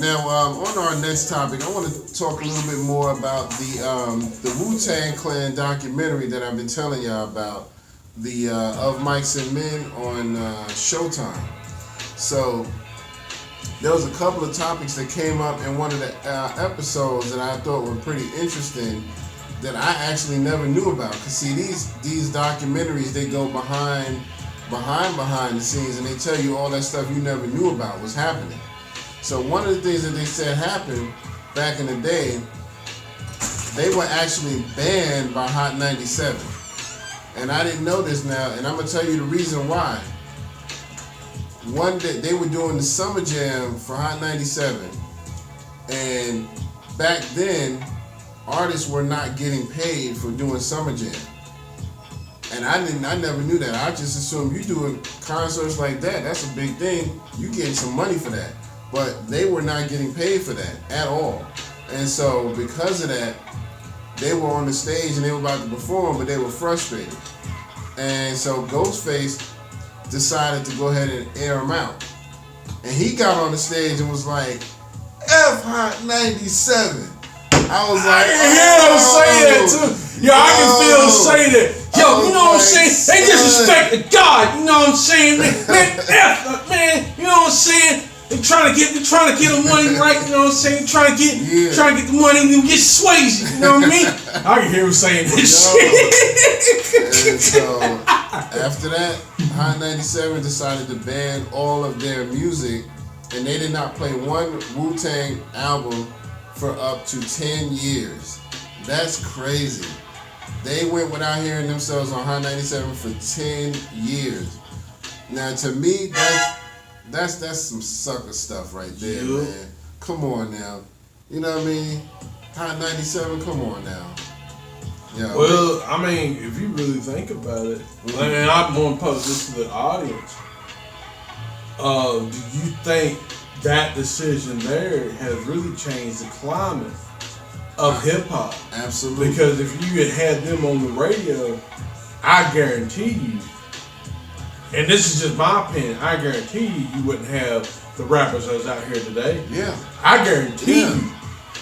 Now, on our next topic, I want to talk a little bit more about the Wu-Tang Clan documentary that I've been telling y'all about, the Of Mice and Men on Showtime. So, there was a couple of topics that came up in one of the episodes that I thought were pretty interesting that I actually never knew about. Cause see, these documentaries, they go behind the scenes, and they tell you all that stuff you never knew about was happening. So one of the things that they said happened back in the day, they were actually banned by Hot 97. And I didn't know this now, and I'm gonna tell you the reason why. One day they were doing the Summer Jam for Hot 97, and back then artists were not getting paid for doing Summer Jam. And I never knew that. I just assumed you doing concerts like that, that's a big thing, you getting some money for that. But they were not getting paid for that at all. And so because of that, they were on the stage and they were about to perform, but they were frustrated. And so Ghostface decided to go ahead and air them out. And he got on the stage and was like, F Hot 97. I was like, say that too. Yo, I can feel him say that. Yo, you know what I'm saying? They disrespected God. You know what I'm saying? Man, you know what I'm saying? They trying to get the money right. You know what I'm saying? Trying to get the money and get Swayze. You know what I mean? I can hear him saying this shit. And so after that, Hot 97 decided to ban all of their music, and they did not play one Wu-Tang album for up to 10 years. That's crazy. They went without hearing themselves on Hot 97 for 10 years. Now, to me, that's some sucker stuff right there, man. Come on now. You know what I mean? Hot 97, come on now. Yeah. Well, I mean, if you really think about it, and I'm going to pose this to the audience. Do you think that decision there has really changed the climate of hip hop? Absolutely. Because if you had them on the radio, I guarantee you, and this is just my opinion, I guarantee you wouldn't have the rappers that's out here today. Yeah. I guarantee you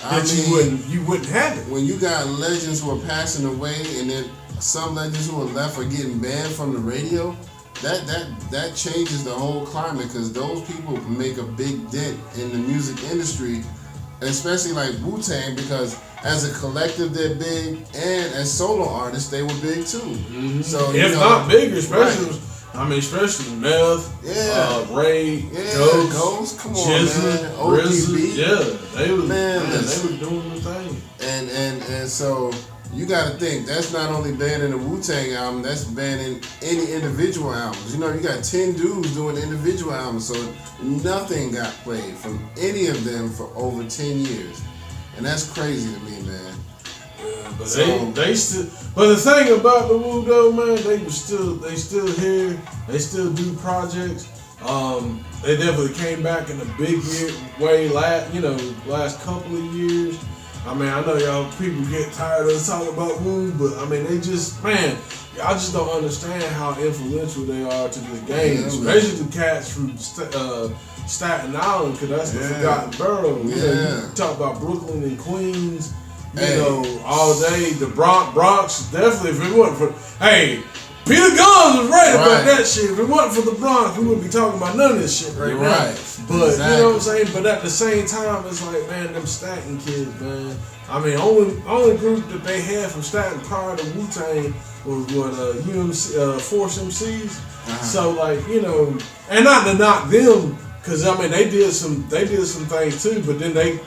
that you wouldn't have it. When you got legends who are passing away, and then some legends who are left are getting banned from the radio, that changes the whole climate, because those people make a big dent in the music industry, especially like Wu-Tang, because as a collective they're big, and as solo artists they were big too. Mm-hmm. So if not bigger, especially. Right. I mean, especially Meth, Ray, Ghost, come on, man, ODB, they was doing the thing, and so you got to think that's not only banning the Wu-Tang album, that's banning any individual albums. You know, you got 10 dudes doing individual albums, so nothing got played from any of them for over 10 years, and that's crazy to me, man. But they still. But the thing about the Wu though, man, they still here. They still do projects. They definitely came back in a big way. Last couple of years. I mean, I know y'all people get tired of talking about Wu, but I mean, y'all just don't understand how influential they are to this game, especially the cats from Staten Island, because that's the forgotten borough. You talk about Brooklyn and Queens. You know, all day, the Bronx, definitely, if it wasn't for, Peter Guns was right about that shit. If it wasn't for the Bronx, we wouldn't be talking about none of this shit right now. Right. But, you know what I'm saying? But at the same time, it's like, man, them Staten kids, man. I mean, only group that they had from Staten prior to Wu-Tang was Force MCs. Uh-huh. So, like, you know, and not to knock them, because, I mean, they did some things too, but then they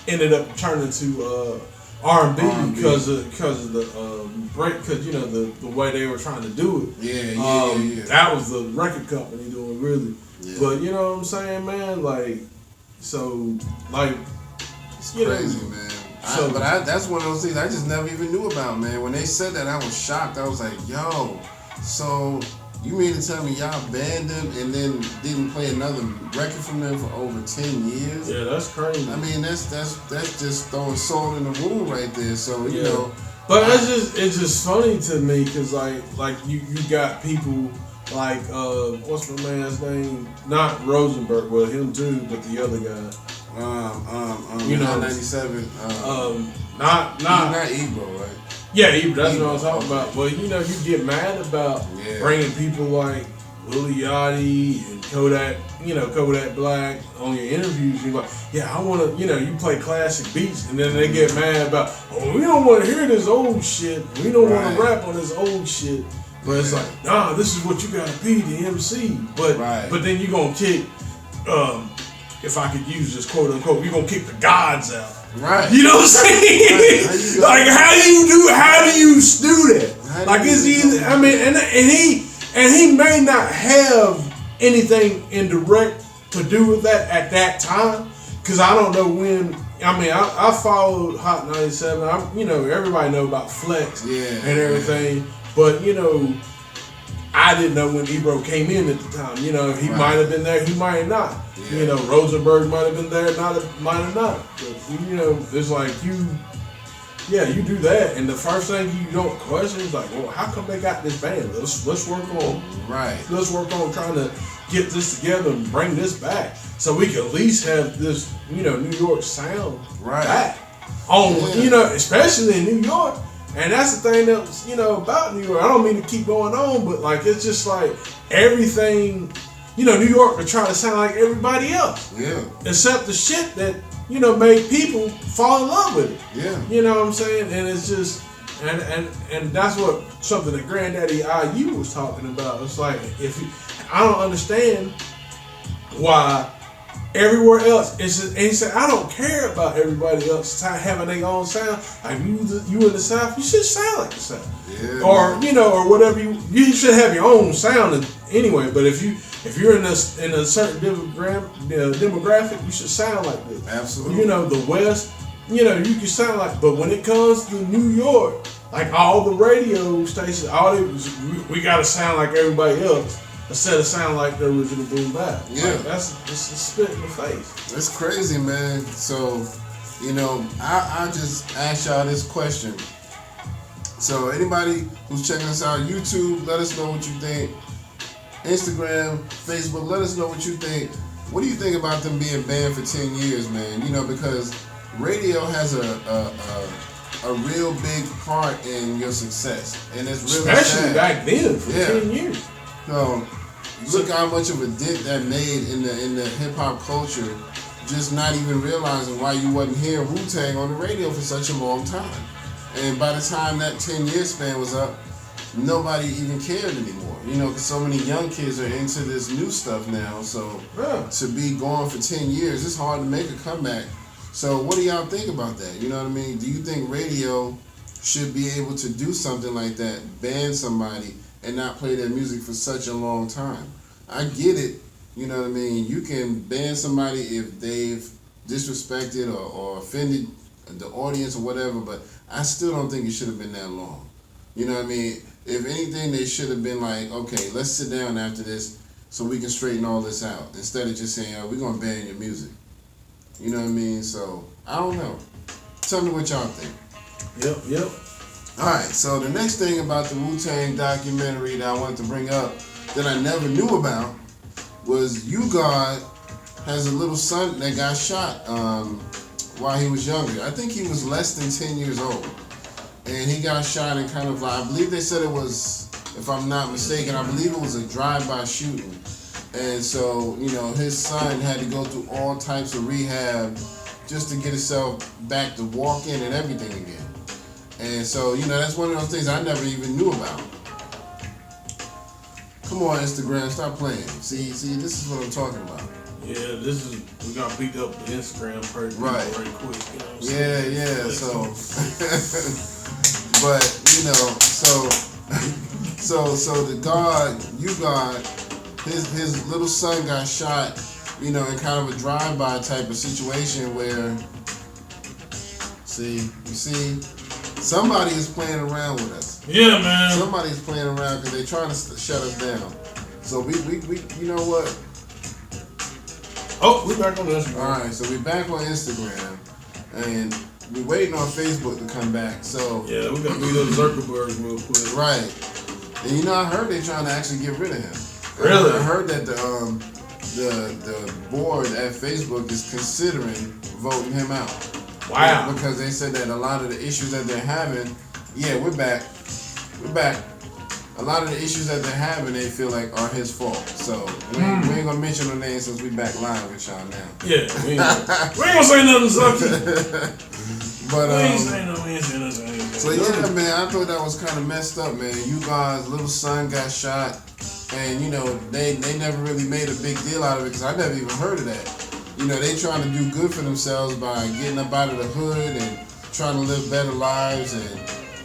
ended up turning to R&B because of the break, because you know the way they were trying to do it. Yeah. That was the record company doing really. Yeah. But you know what I'm saying, man? Like, so like, it's crazy, man. That's one of those things I just never even knew about, man. When they said that, I was shocked. I was like, yo, so you mean to tell me y'all banned them and then didn't play another record from them for over 10 years? Yeah, that's crazy. I mean, that's just throwing salt in the wound right there. So you know, but it's just funny to me because like you got people like what's my man's name? Not Rosenberg, well him too, but the other guy. You know, 97. Not Ebro, right? Yeah, Ebro. That's what I'm talking about. But you know, you get mad about bringing people like Willie Yachty and Kodak Black on your interviews. You're like, yeah, I want to, you play classic beats, and then they get mad about, oh, we don't want to hear this old shit. We don't want to rap on this old shit. But it's like, nah, this is what you gotta be, the MC. But then you're gonna kick, if I could use this quote unquote, you're gonna kick the gods out. Right. You know what I'm saying? Like, how do you do that? Like, it's either, I mean, and he may not have anything indirect to do with that at that time, because I don't know when. I mean, I followed Hot 97. Everybody know about Flex and everything, but I didn't know when Ebro came in at the time. He might have been there, he might have not. Yeah. Rosenberg might have been there, might have not. But, it's like you do that, and the first thing you don't question is like, well, how come they got this band? Let's work on Let's work on trying to get this together and bring this back, so we can at least have this, New York sound back on, especially in New York. And that's the thing that's, about New York. I don't mean to keep going on, but like, it's just like everything, New York are trying to sound like everybody else. Yeah. Except the shit that, made people fall in love with it. Yeah. You know what I'm saying? And it's just, and that's what something that Granddaddy IU was talking about. It's like, I don't understand why everywhere else, and he said, I don't care about everybody else having their own sound. Like, you in the South, you should sound like the South. Yeah, or or whatever, you should have your own sound anyway. But if you're in a certain demographic, you should sound like this. Absolutely. The West, you can sound like. But when it comes to New York, like all the radio stations, we gotta sound like everybody else, instead of sound like the original boom bap. Yeah. Like, it's a spit in the face. That's crazy, man. So, I just asked y'all this question. So anybody who's checking us out on YouTube, let us know what you think. Instagram, Facebook, let us know what you think. What do you think about them being banned for 10 years, man? Because radio has a real big part in your success. And it's really especially sad. Back then for 10 years. So look how much of a dent that made in the hip hop culture, just not even realizing why you wasn't hearing Wu-Tang on the radio for such a long time. And by the time that 10-year span was up, nobody even cared anymore. Because so many young kids are into this new stuff now. So to be gone for 10 years, it's hard to make a comeback. So what do y'all think about that? You know what I mean? Do you think radio should be able to do something like that, ban somebody, and not play their music for such a long time? I get it, you know what I mean? You can ban somebody if they've disrespected or offended the audience or whatever, but I still don't think it should have been that long. You know what I mean? If anything, they should have been like, okay, let's sit down after this so we can straighten all this out, instead of just saying, we're going to ban your music. You know what I mean? So, I don't know. Tell me what y'all think. Yep. Alright, so the next thing about the Wu-Tang documentary that I wanted to bring up that I never knew about was U-God has a little son that got shot while he was younger. I think he was less than 10 years old. And he got shot in kind of like, I believe they said it was, if I'm not mistaken, I believe it was a drive-by shooting. And so, his son had to go through all types of rehab just to get himself back to walking and everything again. And so, that's one of those things I never even knew about. Come on, Instagram, stop playing. See, this is what I'm talking about. Yeah, we got beat up the Instagram very quick. Yeah. So, but so the U-God, his little son got shot, in kind of a drive-by type of situation where, you see. Somebody is playing around with us. Yeah, man. Somebody's playing around because they're trying to shut us down. So we you know what? Oh, we're back on Instagram. All right, so we're back on Instagram, and we're waiting on Facebook to come back. So yeah, we got to beat up Zuckerberg real quick. Right, and I heard they're trying to actually get rid of him. Really? I heard that the board at Facebook is considering voting him out. Wow. Because they said that a lot of the issues that they're having, we're back. A lot of the issues that they're having, they feel like are his fault. So we ain't gonna mention no names since we back live with y'all now. Yeah, we ain't gonna say nothing sucky. But we ain't say nothing. So yeah, man, I thought that was kind of messed up, man. You guys' little son got shot, and you know they never really made a big deal out of it because I never even heard of that. You know, they trying to do good for themselves by getting up out of the hood and trying to live better lives, and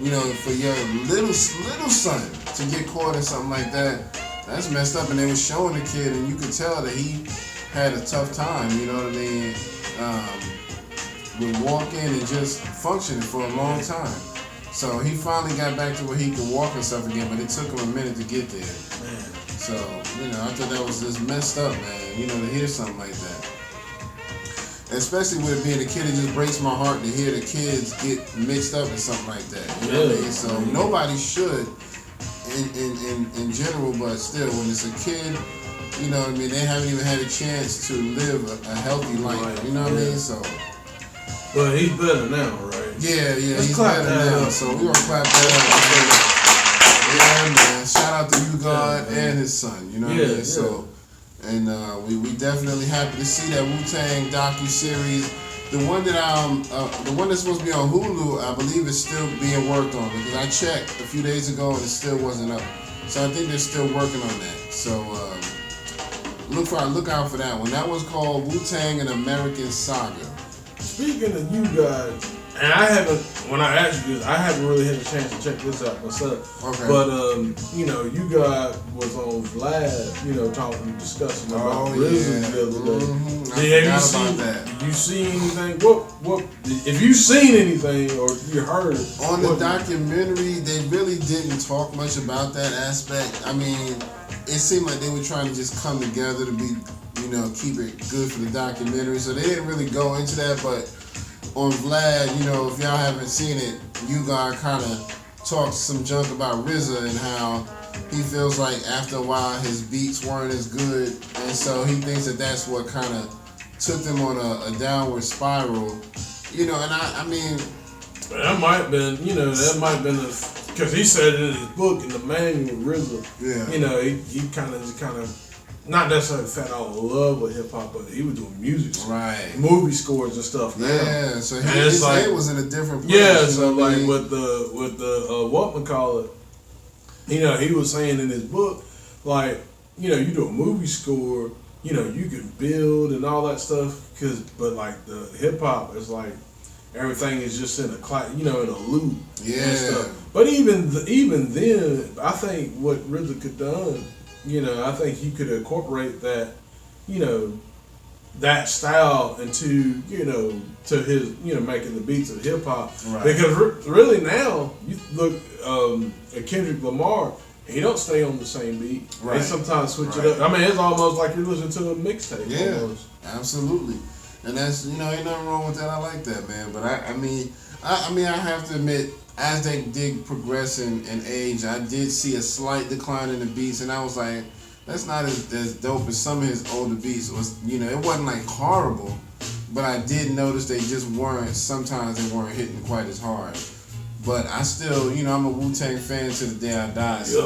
you know, for your little son to get caught in something like that, that's messed up. And they were showing the kid, and you could tell that he had a tough time. You know what I mean? With walking and just functioning for a long time. So he finally got back to where he could walk and stuff again, but it took him a minute to get there. Man. So, you know, I thought that was just messed up, man, you know, to hear something like that. Especially with it being a kid, it just breaks my heart to hear the kids get mixed up in something like that. You know what I mean? So nobody should in general, but still, when it's a kid, you know what I mean, they haven't even had a chance to live a healthy life. You know what I mean? So. But he's better now, right? Yeah, he's better now. So we're gonna clap that up. Yeah, man. Shout out to you, God, and his son. You know what I mean? So, and we definitely happy to see that Wu-Tang docu-series. The one that's supposed to be on Hulu, I believe is still being worked on because I checked a few days ago and it still wasn't up. So I think they're still working on that. So look out for that one. That was called Wu-Tang: An American Saga. Speaking of you guys, and when I asked you this, I haven't really had a chance to check this out myself. Okay. But, you know, you guys was on Vlad, you know, discussing about RZA the other day. Mm-hmm. Have you seen that? Did you see anything? What? If you seen anything or you heard? On the documentary, they really didn't talk much about that aspect. I mean, it seemed like they were trying to just come together to be, you know, keep it good for the documentary. So they didn't really go into that, but on Vlad, you know, if y'all haven't seen it, you guys kind of talked some junk about RZA and how he feels like after a while his beats weren't as good, and so he thinks that that's what kind of took them on a downward spiral. You know, and I mean, that might have been, you know, because he said it in his book in the manual, RZA. Yeah. You know, he kind of. Not necessarily fell out of love with hip hop, but he was doing music, movie scores and stuff. Yeah, so his head was in a different place. Yeah, so like with the whatchamacallit, you know, he was saying in his book, like, you know, you do a movie score, you know, you can build and all that stuff, but like the hip hop is like everything is just in in a loop. Yeah. And stuff. But even then, I think what RZA could done. You know, I think he could incorporate that, you know, that style into, you know, to his, you know, making the beats of hip hop. Right. Because really now, you look at Kendrick Lamar, he don't stay on the same beat. Right. They sometimes switch it up. I mean, it's almost like you're listening to a mixtape. Yeah, almost. Absolutely. And that's, you know, ain't nothing wrong with that. I like that, man. But I mean, I have to admit, as they did progress in age, I did see a slight decline in the beats, and I was like, that's not as dope as some of his older beats. You know, it wasn't like horrible, but I did notice sometimes they weren't hitting quite as hard. But I still, you know, I'm a Wu-Tang fan to the day I die. So.